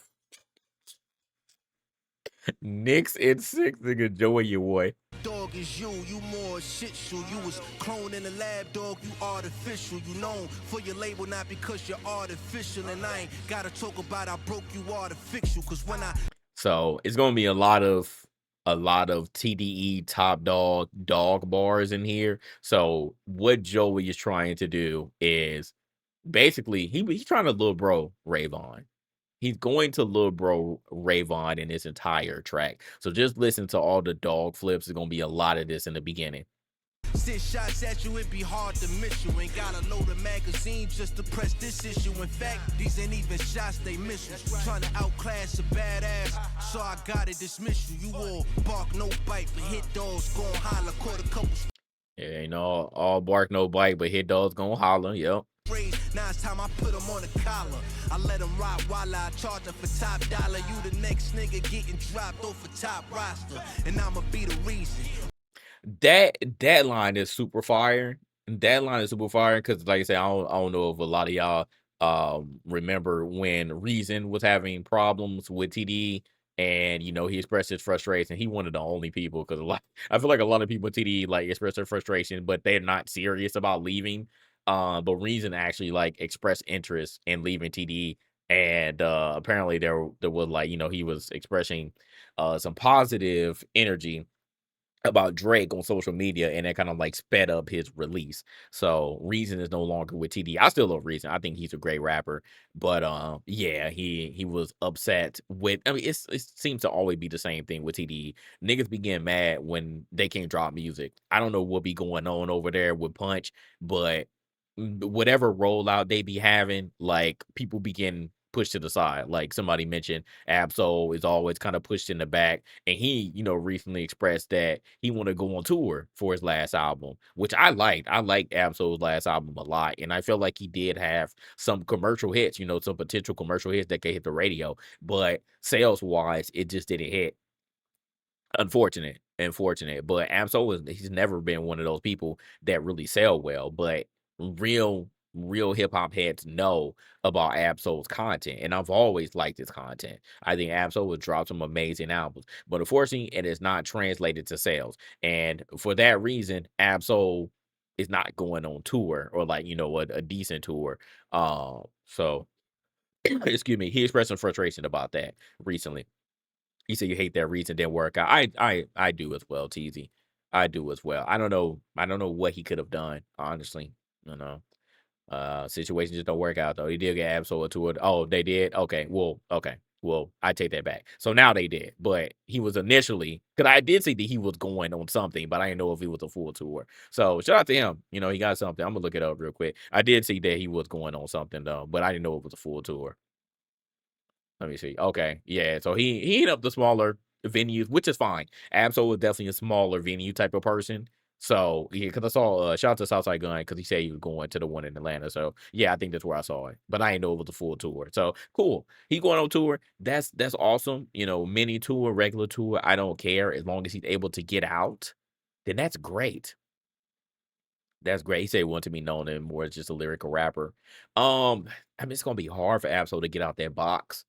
Knicks and 6, nigga, Joey, your boy. Dog is you more shit shoe. You was cloned in the lab, dog, you artificial. You known for your label, not because you're artificial. And I ain't gotta talk about I broke you artificial. Cause when I So it's gonna be a lot of TDE top dog bars in here. So what Joey is trying to do is basically he's trying to little bro Ray Vaughn. He's going to little bro Ray Vaughn in this entire track. So just listen to all the dog flips. There's gonna be a lot of this in the beginning. send shots at you, it'd be hard to miss you. Ain't gotta load a magazine just to press this issue. In fact, these ain't even shots, they missiles. Trying to outclass a badass, so I gotta dismiss you. You all bark, no bite, but hit dogs, gon' holler. Caught a couple Yeah, ain't all bark, no bite, but hit dogs gonna holler. Yep. sprays. Now it's time I put them on the collar. I let them rock while I charge them for top dollar. You the next nigga getting dropped off a top roster, and I'ma be the reason. That line is super fire. That line is super fire because, like I said, I don't know if a lot of y'all remember when Reason was having problems with TDE, and he expressed his frustration. He one of the only people because I feel like a lot of people at TDE like express their frustration, but they're not serious about leaving. But Reason actually like expressed interest in leaving TDE, and apparently there was like he was expressing some positive energy about Drake on social media, and that kind of like sped up his release. So Reason is no longer with TD. I still love Reason. I think he's a great rapper, but yeah, he was upset with. I mean, it seems to always be the same thing with TD. Niggas be getting mad when they can't drop music. I don't know what be going on over there with Punch, but whatever rollout they be having, like people be getting pushed to the side. Like somebody mentioned, Absol is always kind of pushed in the back, and he, recently expressed that he want to go on tour for his last album, which I liked. I liked Absol's last album a lot, and I felt like he did have some commercial hits, some potential commercial hits that could hit the radio, but sales wise, it just didn't hit. Unfortunate, but he's never been one of those people that really sell well, but real hip hop heads know about Absol's content, and I've always liked his content. I think Absol would drop some amazing albums, but unfortunately, it is not translated to sales, and for that reason, Absol is not going on tour or like a decent tour. So excuse me, he expressed some frustration about that recently. You say you hate that reason didn't work out. I do as well, Teasy. I do as well. I don't know what he could have done, honestly. You know. Situations just don't work out though. He did get absolved to it. Oh, they did? Okay. Well, okay. Well, I take that back. So now they did. But he was initially because I did see that he was going on something, but I didn't know if he was a full tour. So shout out to him. He got something. I'm gonna look it up real quick. I did see that he was going on something though, but I didn't know it was a full tour. Let me see. Okay, yeah. So he hit up the smaller venues, which is fine. Absol was definitely a smaller venue type of person. So yeah, because I saw shout out to Southside Gun because he said he was going to the one in Atlanta. So yeah, I think that's where I saw it. But I didn't know it was a full tour. So cool. He going on tour. That's awesome. Mini tour, regular tour. I don't care as long as he's able to get out. Then that's great. That's great. He said he wanted to be known as more as just a lyrical rapper. I mean, it's gonna be hard for Absol to get out that box.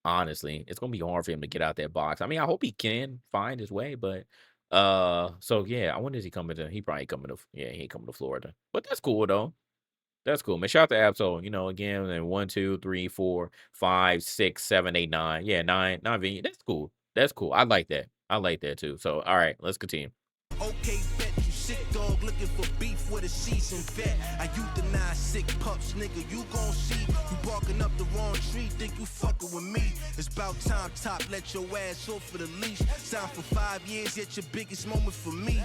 Honestly, it's gonna be hard for him to get out that box. I mean, I hope he can find his way, but so yeah, I wonder is he coming to he probably coming to yeah, he ain't coming to Florida. But that's cool though. That's cool. Man, shout out to Absol, again, and 1, 2, 3, 4, 5, 6, 7, 8, 9. Yeah, nine venue. That's cool. That's cool. I like that. I like that too. So all right, let's continue. Okay, bet you sick dog looking for beef with a seasoned vet. I euthanize sick pups, nigga. You gon' see you barking up the wrong tree. Think you fucking with me? It's about time, top. Let your ass off for the leash. Signed for 5 years, yet your biggest moment for me.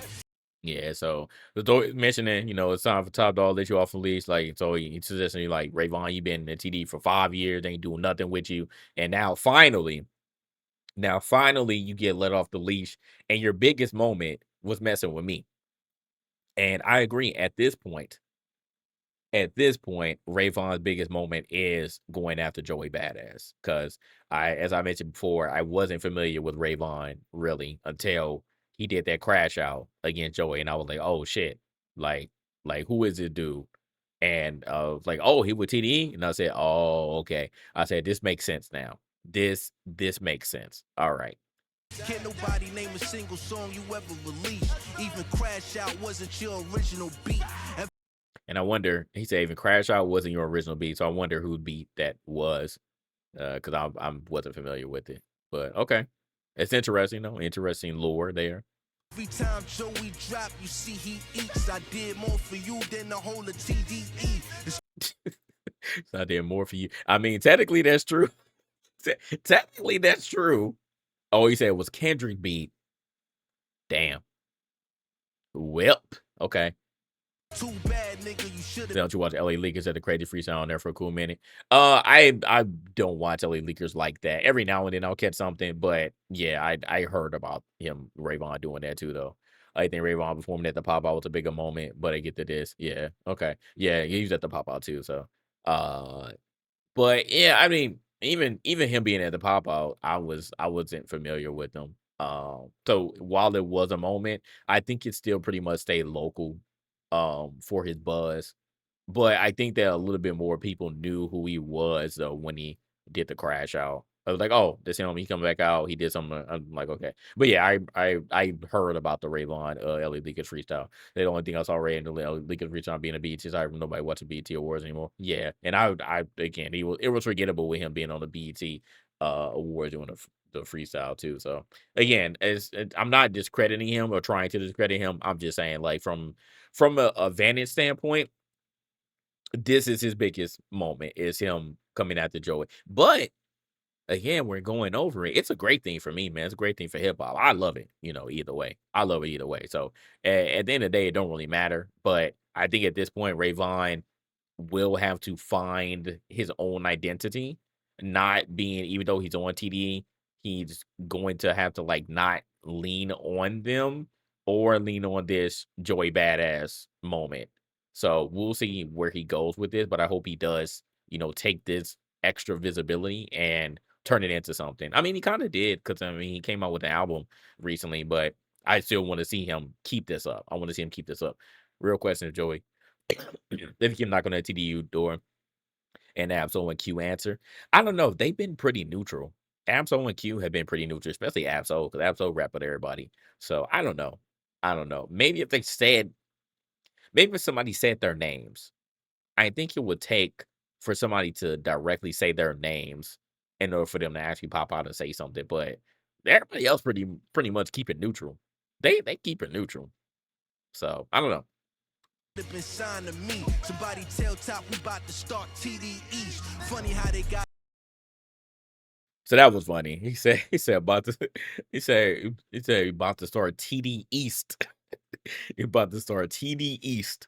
Yeah, so the door mentioning, it's time for Top Dog let you off the leash. Like, so he suggesting like Ray Vaughn, you been in TD for 5 years, they ain't doing nothing with you. And now finally you get let off the leash, and your biggest moment was messing with me. And I agree at this point, Ray Vaughn's biggest moment is going after Joey Badass. Cause as I mentioned before, I wasn't familiar with Ray Vaughn really until he did that crash out against Joey. And I was like, oh shit. Like, who is this dude? And like, oh, he with TDE? And I said, oh, okay. I said, this makes sense now. This makes sense. All right. Can't nobody name a single song you ever released. Even Crash Out wasn't your original beat. And I wonder, he said even Crash Out wasn't your original beat. So I wonder who beat that was. Because I wasn't familiar with it. But okay. It's interesting, though. Interesting lore there. Every time Joey drop, you see he eats. I did more for you than the whole of TDE. So I did more for you. I mean, technically that's true. Technically that's true. Oh, he said it was Kendrick beat. Damn. Well, okay. Too bad, nigga. You should have. Don't you watch LA Leakers at the crazy freestyle on there for a cool minute? I don't watch LA Leakers like that. Every now and then I'll catch something, but yeah, I heard about him, Rayvon doing that too though. I think Rayvon performing at the pop out was a bigger moment, but I get to this. Yeah, okay. Yeah, he was at the pop out too. So uh but yeah, I mean, even him being at the pop out, I wasn't familiar with him. So while it was a moment, I think it still pretty much stayed local for his buzz. But I think that a little bit more people knew who he was though when he did the crash out. I was like, oh, this him. He come back out. He did something. I'm like, okay. But yeah, I heard about the Rayvon Ellie Leakers freestyle. The only thing I saw Ray and the Ellie Leakers freestyle being a BET. So I nobody watching BET Awards anymore. Yeah, and I again, it was forgettable with him being on the BET awards doing the freestyle too. So again, I'm not discrediting him or trying to discredit him. I'm just saying like from a vantage standpoint, this is his biggest moment is him coming after Joey. But again, we're going over it. It's a great thing for me, man. It's a great thing for hip hop. I love it, either way. I love it either way. So at the end of the day, it don't really matter. But I think at this point, Ray Vaughn will have to find his own identity, not being, even though he's on TDE, he's going to have to like not lean on them or lean on this Joey Badass moment. So we'll see where he goes with this, but I hope he does, take this extra visibility and turn it into something. I mean, he kind of did because I mean he came out with an album recently, but I still want to see him keep this up. I want to see him keep this up. Real question, Joey. If you knock on that TDU door and Absol and Q answer, I don't know. They've been pretty neutral. Absol and Q have been pretty neutral, especially Absol, because Absol rap with everybody. So I don't know. I don't know. Maybe if somebody said their names, I think it would take for somebody to directly say their names in order for them to actually pop out and say something. But Everybody else pretty much keep it neutral. They keep it neutral. So I don't know. Been signed to me. Somebody tell Top we about to start TD East. Funny how they got. So that was funny. He said about to he said about to start TD East. He about to start TD East.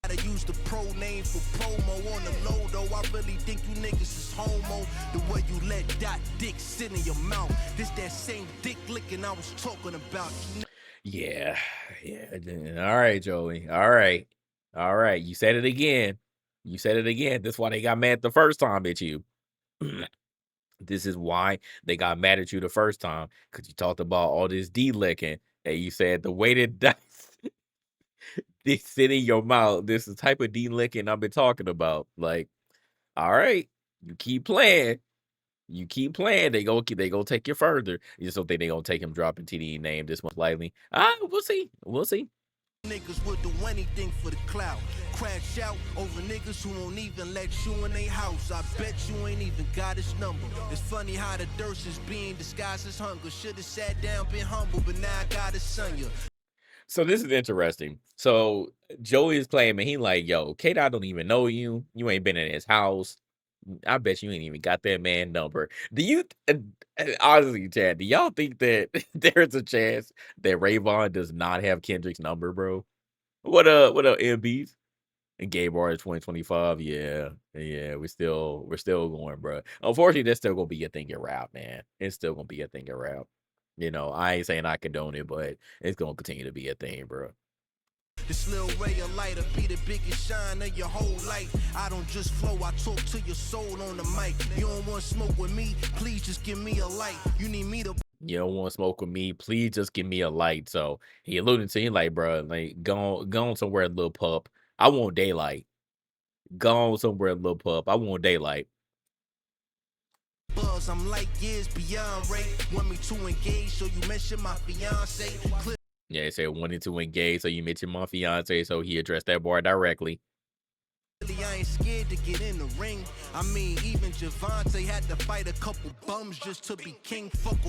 Gotta use the pro name for promo on the low though. I really think you niggas is homo. The way you let that dick sit in your mouth. This that same dick licking I was talking about. Yeah. All right, Joey. All right. All right. You said it again. You said it again. That's why they got mad the first time at you. This is why they got mad at you the first time, because you talked about all this D licking, and you said the way that this sit in your mouth, this is the type of D licking I've been talking about. Like, all right, you keep playing. You keep playing, they go take you further. You just don't think they gonna take him dropping TDE name this much lightly. We'll see. We'll see. Niggas would do anything for the clout. Crash out over niggas who won't even let you in their house. I bet you ain't even got his number. It's funny how the thirst is being disguised as hunger. Should've sat down, been humble, but now I gotta son you. So this is interesting. So Joey is claiming he like, yo, K-Dot don't even know you. You ain't been in his house. I bet you ain't even got that man number. Do you honestly, Chad, do y'all think that there's a chance that Vaughn does not have Kendrick's number, bro? What up, MBs? And Gay Bar 2025. Yeah. Yeah, we're still going, bro. Unfortunately, that's still gonna be a thing in rap, man. It's still gonna be a thing in rap. I ain't saying I condone it, but it's gonna continue to be a thing, bro. This little ray of light be the biggest shine of your whole life. I don't just flow, I talk to your soul on the mic. You don't want smoke with me, please just give me a light. You need me to. You don't want to smoke with me, please just give me a light. So he alluded to, he like, bro, like go on somewhere, little pup. I want daylight. Go on somewhere, little pup. I want daylight. Buzz, I'm like years beyond Ray. Want me to engage, so you mention my fiance. Yeah, he said wanted to engage, so you mentioned my fiance, so he addressed that bar directly. I ain't scared to get in the ring. I mean, even Javante had to fight a couple bums just to be king. Fuck.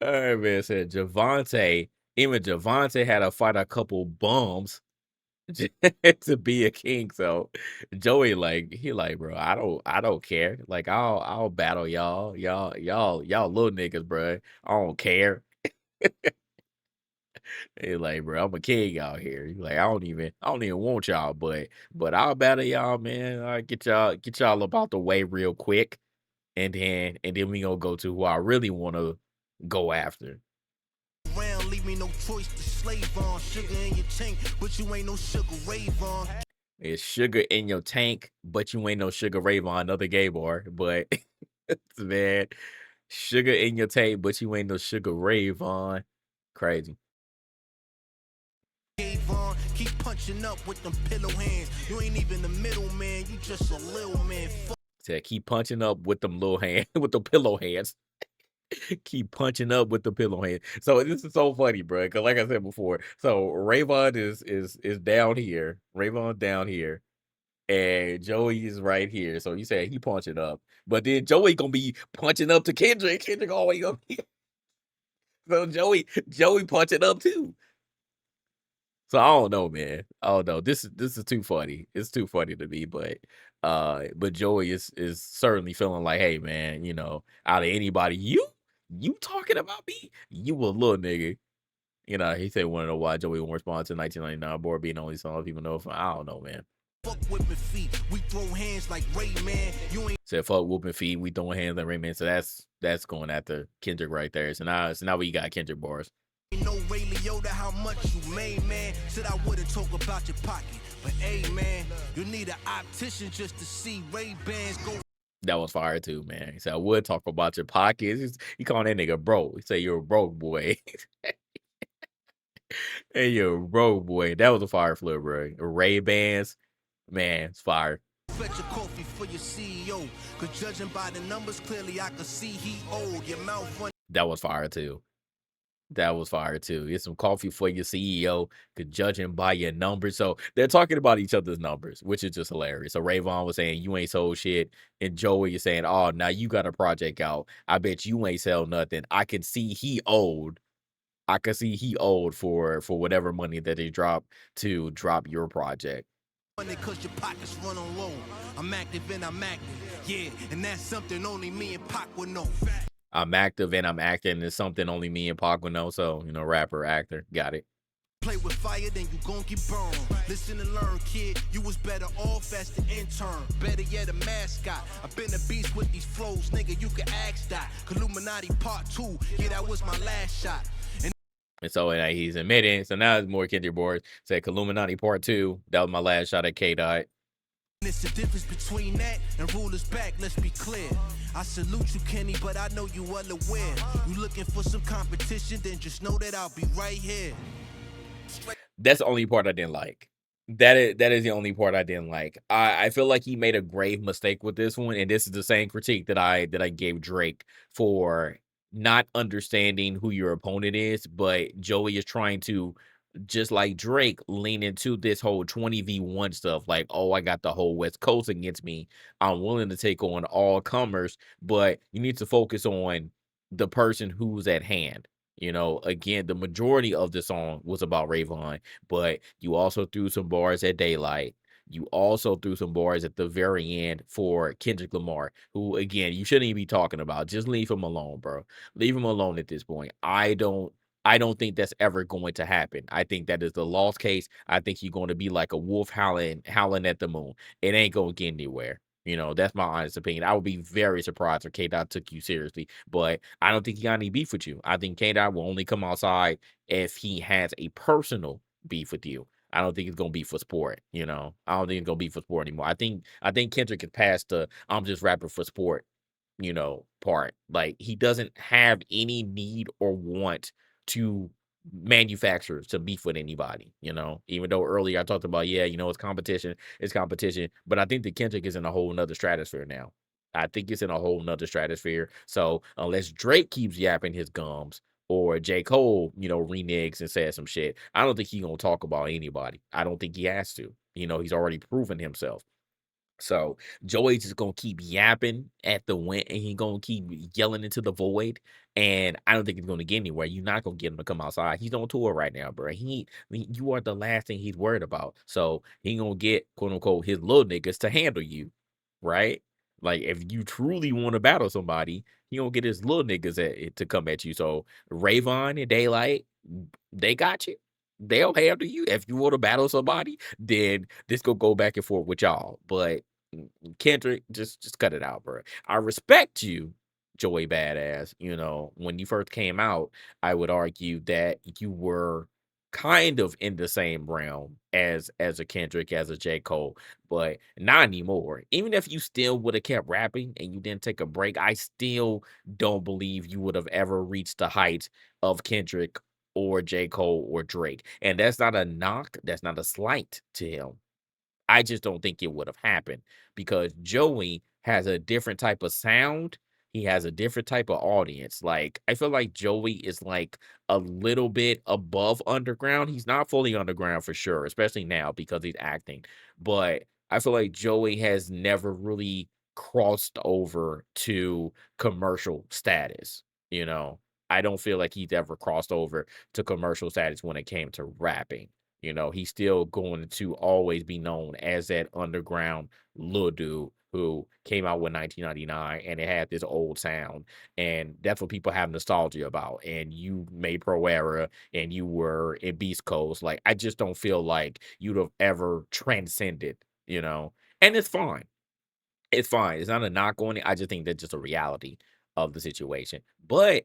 All right, man. Said Javante, even Javante had to fight a couple bums to be a king. So Joey, like, he like, bro, I don't care. Like, I'll battle y'all little niggas, bro. I don't care. He like, bro, I'm a king out here. He like, I don't even want y'all, but I'll battle y'all, man. I'll get y'all about the way real quick, and then we gonna go to who I really want to go after. Around, leave me no choice to slave on. Sugar in your tank, but you ain't no sugar rave on. It's sugar in your tank, but you ain't no Sugar Ray Vaughn, another gay bar. But man, sugar in your tank, but you ain't no Sugar Ray Vaughn. Crazy. Vaughn, keep punching up with them pillow hands. You ain't even the middle man, you just a little man. Said keep punching up with them little hand with the pillow hands. Keep punching up with the pillow hand. So this is so funny, bro. Because like I said before, so Rayvon is down here. Rayvon down here. And Joey is right here. So you said he punching up. But then Joey gonna be punching up to Kendrick. Kendrick always gonna be. So Joey punching up too. So I don't know, man. I don't know. This is too funny. It's too funny to me, but Joey is certainly feeling like, hey man, out of anybody, you talking about me? You a little nigga. He said wanna know why Joey won't respond to 1999 board being the only song people know from. I don't know, man. Fuck whipping feet, we throw hands like Ray Man. You ain't Said fuck whooping feet, we throwing hands like Rayman. So that's going after Kendrick right there. So now we got Kendrick bars. no Ray Liotta, how much you made, man. Said I wouldn't talk about your pocket, but hey man, you need an optician just to see Ray Bans go. That was fire too, man. He said I would talk about your pockets. He calling that nigga bro. He said you're a broke boy. Hey, you're a broke boy. That was a fire flip, bro. Ray Bans, man, it's fire. Fetch a coffee for your CEO, cause judging by the numbers, clearly I could see he old. Your mouth funny. That was fire too. That was fire too. Get some coffee for your CEO, could judge him by your numbers. So they're talking about each other's numbers, which is just hilarious. So Vaughn was saying you ain't sold shit, and Joey is saying, "Oh, now you got a project out. I bet you ain't sell nothing." I can see he owed. I can see he owed for whatever money that they dropped to drop your project. Money cause your pockets run on low. I'm active and I'm active. Yeah, and that's something only me and Pac would know. I'm active and I'm acting is something only me and Pac would know. So rapper, actor, got it. Play with fire, then you gon' get burned. Listen and learn, kid. You was better off as the intern. Better yet, a mascot. I've been a beast with these flows, nigga. You can ask that. Illuminati Part 2. Yeah, that was my last shot. And so he's admitting. So now it's more Kendrick boards. Said Illuminati Part 2. That was my last shot at K Dot. It's the difference between that and rulers back, let's be clear. I salute you, Kenny, but I know you well aware. You looking for some competition, then just know that I'll be right here. That's the only part I didn't like. That is the only part I didn't like. I feel like he made a grave mistake with this one, and this is the same critique that I gave Drake for not understanding who your opponent is, but Joey is trying to, just like Drake, lean into this whole 20v1 stuff. Like, oh, I got the whole West Coast against me. I'm willing to take on all comers, but you need to focus on the person who's at hand. Again, the majority of the song was about Vaughn, but you also threw some bars at Daylight. You also threw some bars at the very end for Kendrick Lamar, who, again, you shouldn't even be talking about. Just leave him alone, bro. Leave him alone at this point. I don't think that's ever going to happen. I think that is the lost case. I think you're going to be like a wolf howling at the moon. It ain't going to get anywhere. That's my honest opinion. I would be very surprised if K Dot took you seriously, but I don't think he got any beef with you. I think K Dot will only come outside if he has a personal beef with you. I don't think it's gonna be for sport. I don't think it's gonna be for sport anymore. I think Kendrick is past the I'm just rapping for sport part. Like, he doesn't have any need or want to manufacture to beef with anybody. Even though earlier I talked about, yeah, it's competition, but I think the Kendrick is in a whole nother stratosphere now. I think it's in a whole nother stratosphere. So unless Drake keeps yapping his gums or J. Cole, reneges and says some shit, I don't think he's gonna talk about anybody. I don't think he has to. He's already proven himself. So Joey's just gonna keep yapping at the wind, and he gonna keep yelling into the void. And I don't think he's gonna get anywhere. You're not gonna get him to come outside. He's on tour right now, bro. You are the last thing he's worried about. So he gonna get quote unquote his little niggas to handle you, right? Like, if you truly want to battle somebody, he gonna get his little niggas to come at you. So Vaughn and Daylight, they got you. They'll handle you. If you want to battle somebody, then this gonna go back and forth with y'all. But Kendrick, just cut it out, bro. I respect you, Joey Badass. When you first came out, I would argue that you were kind of in the same realm as a Kendrick, as a J. Cole, but not anymore. Even if you still would have kept rapping and you didn't take a break, I still don't believe you would have ever reached the heights of Kendrick or J. Cole or Drake. And that's not a knock, that's not a slight to him. I just don't think it would have happened because Joey has a different type of sound. He has a different type of audience. Like, I feel like Joey is like a little bit above underground. He's not fully underground for sure, especially now because he's acting. But I feel like Joey has never really crossed over to commercial status. You know, I don't feel like he's ever crossed over to commercial status when it came to rapping. He's still going to always be known as that underground little dude who came out with 1999 and it had this old sound. And that's what people have nostalgia about. And you made Pro Era and you were in Beast Coast. Like, I just don't feel like you'd have ever transcended. And it's fine. It's fine. It's not a knock on it. I just think that's just a reality of the situation. But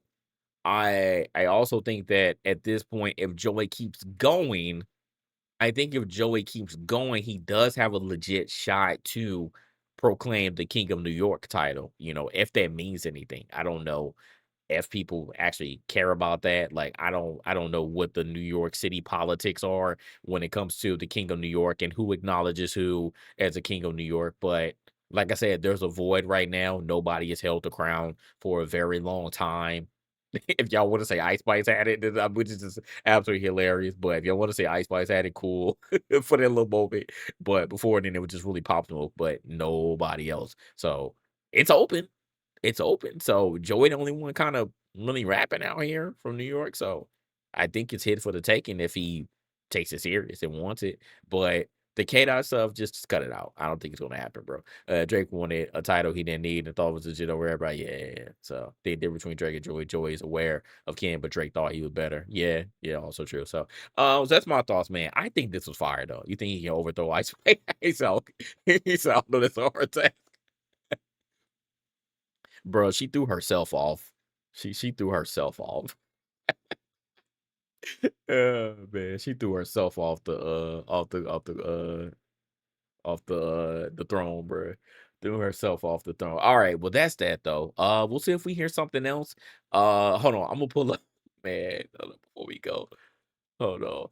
I also think that at this point, if Joey keeps going, he does have a legit shot to proclaim the King of New York title, if that means anything. I don't know if people actually care about that. Like, I don't know what the New York City politics are when it comes to the King of New York and who acknowledges who as a King of New York. But like I said, there's a void right now. Nobody has held the crown for a very long time. If y'all want to say Ice Spice had it, which is just absolutely hilarious. But if y'all want to say Ice Spice had it, cool for that little moment. But before then, it was just really Pop Smoke, but nobody else. So it's open. It's open. So Joey the only one kind of really rapping out here from New York. So I think it's hit for the taking if he takes it serious and wants it. But the K dot stuff, just cut it out. I don't think it's gonna happen, bro. Drake wanted a title he didn't need and thought was legit over everybody. Yeah. So the difference between Drake and Joey. Joey is aware of Ken, but Drake thought he was better. Yeah, yeah, also true. So that's my thoughts, man. I think this was fire though. You think he can overthrow Ice Spice? So he's out. No, that's a hard task. Bro, she threw herself off. She threw herself off. Man, she threw herself off the throne, bro. Threw herself off the throne. All right, well that's that though. We'll see if we hear something else. Hold on, I'm gonna pull up, man. Hold on, before we go, hold on,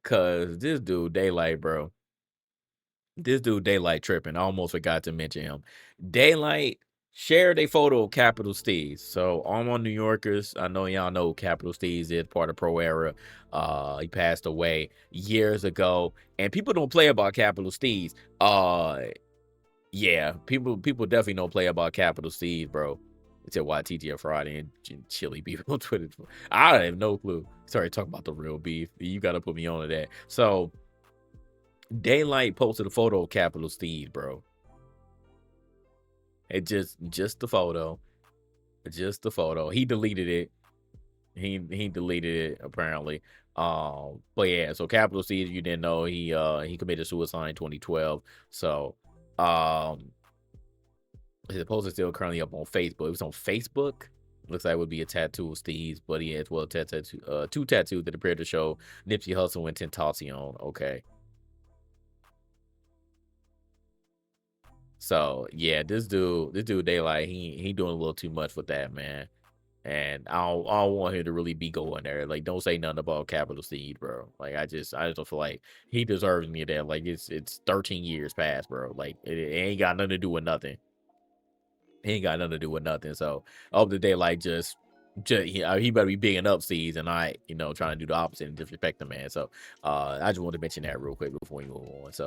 cause this dude Daylight, bro. This dude Daylight tripping. I almost forgot to mention him. Daylight shared a photo of Capital Steez. So all my New Yorkers, I know y'all know who Capital Steez is, part of Pro Era. He passed away years ago, and people don't play about Capital Steez. Yeah, people definitely don't play about Capital Steez, bro. Until YTTF Friday and Chili Beef on Twitter. I have no clue. Sorry, talking about the real beef. You got to put me on to that. So Daylight posted a photo of Capital Steez, bro. It just the photo. Just the photo. He deleted it. He deleted it apparently. But yeah, so Capital Steez, you didn't know, he committed suicide in 2012. So his post is still currently up on Facebook. It was on Facebook. Looks like it would be a tattoo of Steve's, but he has two tattoos that appear to show Nipsey Hussle and Tentacion. Okay. So yeah, this dude Daylight, he doing a little too much with that, man. And I don't want him to really be going there. Like, don't say nothing about Capital Steez, bro. Like, I just don't feel like he deserves me that. Like, it's 13 years past, bro. Like, it ain't got nothing to do with nothing. He ain't got nothing to do with nothing. So I hope that Daylight just he better be bigging up Steez and I, trying to do the opposite and disrespect the man. So I just wanted to mention that real quick before we move on. So